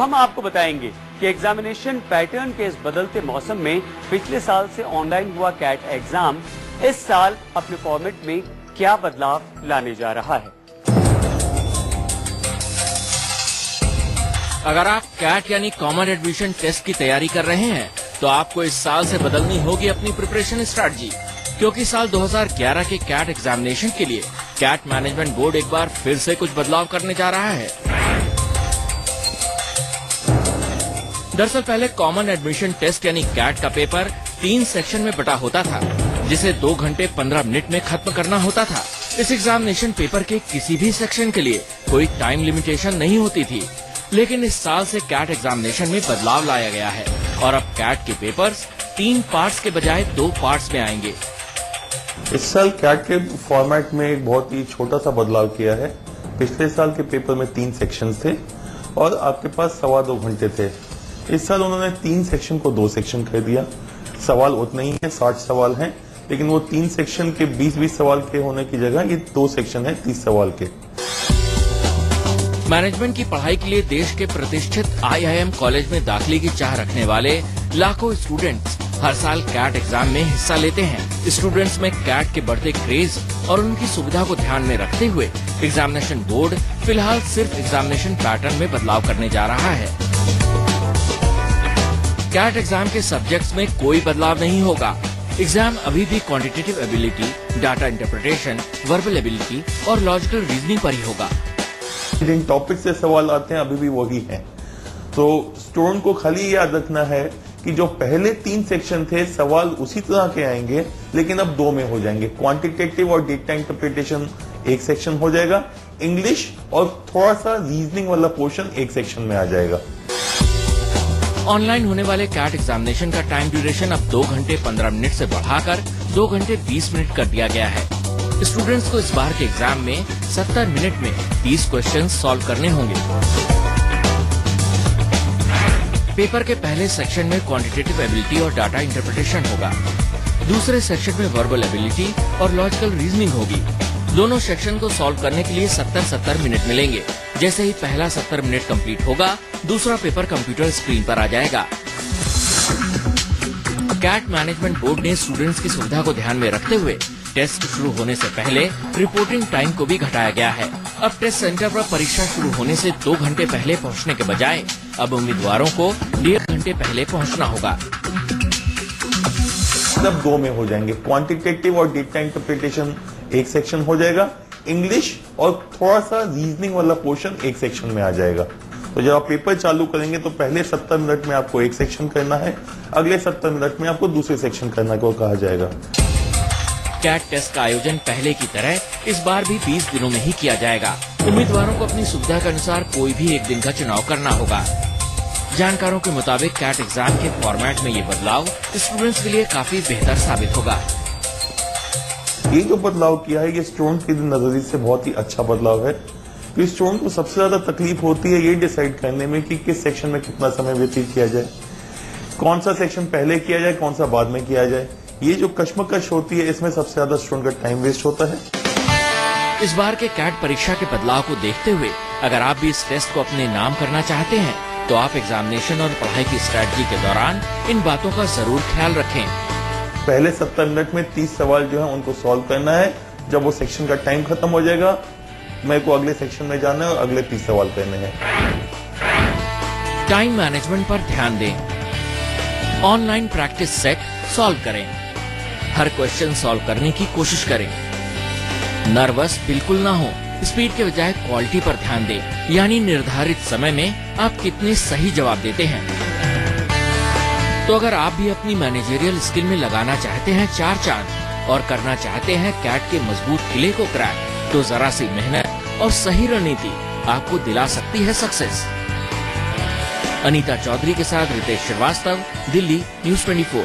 अब हम आपको बताएंगे कि एग्जामिनेशन पैटर्न के इस बदलते मौसम में पिछले साल से ऑनलाइन हुआ कैट एग्जाम इस साल अपने फॉर्मेट में क्या बदलाव लाने जा रहा है। अगर आप कैट यानी कॉमन एडमिशन टेस्ट की तैयारी कर रहे हैं तो आपको इस साल से बदलनी होगी अपनी प्रिपरेशन स्ट्रेटजी, क्योंकि साल 2011 के कैट एग्जामिनेशन के लिए कैट मैनेजमेंट बोर्ड एक बार फिर से कुछ बदलाव करने जा रहा है। दरअसल पहले कॉमन एडमिशन टेस्ट यानी कैट का पेपर 3 सेक्शन में बटा होता था, जिसे 2 घंटे 15 मिनट में खत्म करना होता था। इस एग्जामिनेशन पेपर के किसी भी सेक्शन के लिए कोई टाइम लिमिटेशन नहीं होती थी, लेकिन इस साल से कैट एग्जामिनेशन में बदलाव लाया गया है और अब कैट के पेपर्स 3 पार्ट्स के बजाय 2 पार्ट्स में आएंगे। इस साल कैट के फॉर्मेट में एक बहुत ही छोटा सा बदलाव किया है। पिछले साल के पेपर में 3 सेक्शन थे और आपके पास 2.25 घंटे थे। इस साल उन्होंने 3 सेक्शन को 2 सेक्शन कर दिया। सवाल उतने ही है, 60 सवाल हैं, लेकिन वो 3 सेक्शन के 20-20 सवाल के होने की जगह ये 2 सेक्शन है 30 सवाल के। मैनेजमेंट की पढ़ाई के लिए देश के प्रतिष्ठित IIM कॉलेज में दाखिले की चाह रखने वाले लाखों स्टूडेंट्स हर साल कैट एग्जाम में हिस्सा लेते हैं। स्टूडेंट्स में कैट के बढ़ते क्रेज और उनकी सुविधा को ध्यान में रखते हुए एग्जामिनेशन बोर्ड फिलहाल सिर्फ एग्जामिनेशन पैटर्न में बदलाव करने जा रहा है। कैट एग्जाम के सब्जेक्ट्स में कोई बदलाव नहीं होगा। एग्जाम अभी भी quantitative ability, data interpretation, verbal ability और लॉजिकल रीजनिंग पर ही होगा। जिन टॉपिक से सवाल आते हैं अभी भी वही हैं। तो स्टूडेंट को खाली याद रखना है कि जो पहले 3 सेक्शन थे सवाल उसी तरह के आएंगे, लेकिन अब 2 में हो जाएंगे। क्वांटिटेटिव और डेटा इंटरप्रिटेशन एक सेक्शन हो जाएगा, इंग्लिश और थोड़ा सा रीजनिंग वाला पोर्शन एक सेक्शन में आ जाएगा। ऑनलाइन होने वाले कैट एग्जामिनेशन का टाइम ड्यूरेशन अब 2 घंटे 15 मिनट से बढ़ाकर 2 घंटे 20 मिनट कर दिया गया है। स्टूडेंट्स को इस बार के एग्जाम में 70 मिनट में 30 क्वेश्चंस सॉल्व करने होंगे। पेपर के पहले सेक्शन में क्वांटिटेटिव एबिलिटी और डाटा इंटरप्रिटेशन होगा। दूसरे सेक्शन में वर्बल एबिलिटी और लॉजिकल रीजनिंग होगी। दोनों सेक्शन को सॉल्व करने के लिए 70-70 मिनट मिलेंगे। जैसे ही पहला 70 मिनट कंप्लीट होगा, दूसरा पेपर कंप्यूटर स्क्रीन पर आ जाएगा। कैट मैनेजमेंट बोर्ड ने स्टूडेंट्स की सुविधा को ध्यान में रखते हुए टेस्ट शुरू होने से पहले रिपोर्टिंग टाइम को भी घटाया गया है। अब टेस्ट सेंटर पर परीक्षा शुरू होने से 2 घंटे पहले पहुंचने के बजाय अब उम्मीदवारों को 1.5 घंटे पहले पहुंचना होगा। अब 2 में हो जाएंगे। क्वांटिटेटिव और डेटा इंटरप्रिटेशन एक सेक्शन हो जाएगा, इंग्लिश और थोड़ा सा रीजनिंग वाला पोर्शन एक सेक्शन में आ जाएगा। तो जब आप पेपर चालू करेंगे तो पहले 70 मिनट में आपको एक सेक्शन करना है, अगले 70 मिनट में आपको दूसरे सेक्शन करने को कहा जाएगा। कैट टेस्ट का आयोजन पहले की तरह इस बार भी 20 दिनों में ही किया जाएगा। उम्मीदवारों को अपनी सुविधा के अनुसार कोई भी एक दिन का चुनाव करना होगा। जानकारों के मुताबिक कैट एग्जाम के फॉर्मेट में ये बदलाव स्टूडेंट्स के लिए काफी बेहतर साबित होगा। ये जो बदलाव किया है ये स्टूडेंट के नजरिए से बहुत ही अच्छा बदलाव है। तो स्टूडेंट को सबसे ज्यादा तकलीफ होती है ये डिसाइड करने में कि किस सेक्शन में कितना समय व्यतीत किया जाए, कौन सा सेक्शन पहले किया जाए, कौन सा बाद में किया जाए। ये जो कश्मकश होती है इसमें सबसे ज्यादा स्टूडेंट का टाइम वेस्ट होता है। इस बार के कैट परीक्षा के बदलाव को देखते हुए अगर आप भी इस टेस्ट को अपने नाम करना चाहते हैं तो आप एग्जामिनेशन और पढ़ाई की स्ट्रेटजी के दौरान इन बातों का जरूर ख्याल रखें। पहले 70 मिनट में 30 सवाल जो है उनको सॉल्व करना है। जब वो सेक्शन का टाइम खत्म हो जाएगा मेरे को अगले सेक्शन में जाना है और अगले 30 सवाल करने हैं। टाइम मैनेजमेंट पर ध्यान दें। ऑनलाइन प्रैक्टिस सेट सॉल्व करें। हर क्वेश्चन सॉल्व करने की कोशिश करें। नर्वस बिल्कुल ना हो। स्पीड के बजाय क्वालिटी पर ध्यान दें, यानी निर्धारित समय में आप कितने सही जवाब देते हैं। तो अगर आप भी अपनी मैनेजरियल स्किल में लगाना चाहते हैं 4 चांद और करना चाहते हैं कैट के मजबूत किले को क्रैक, तो जरा सी मेहनत और सही रणनीति आपको दिला सकती है सक्सेस। अनीता चौधरी के साथ रितेश श्रीवास्तव, दिल्ली, न्यूज़ 24।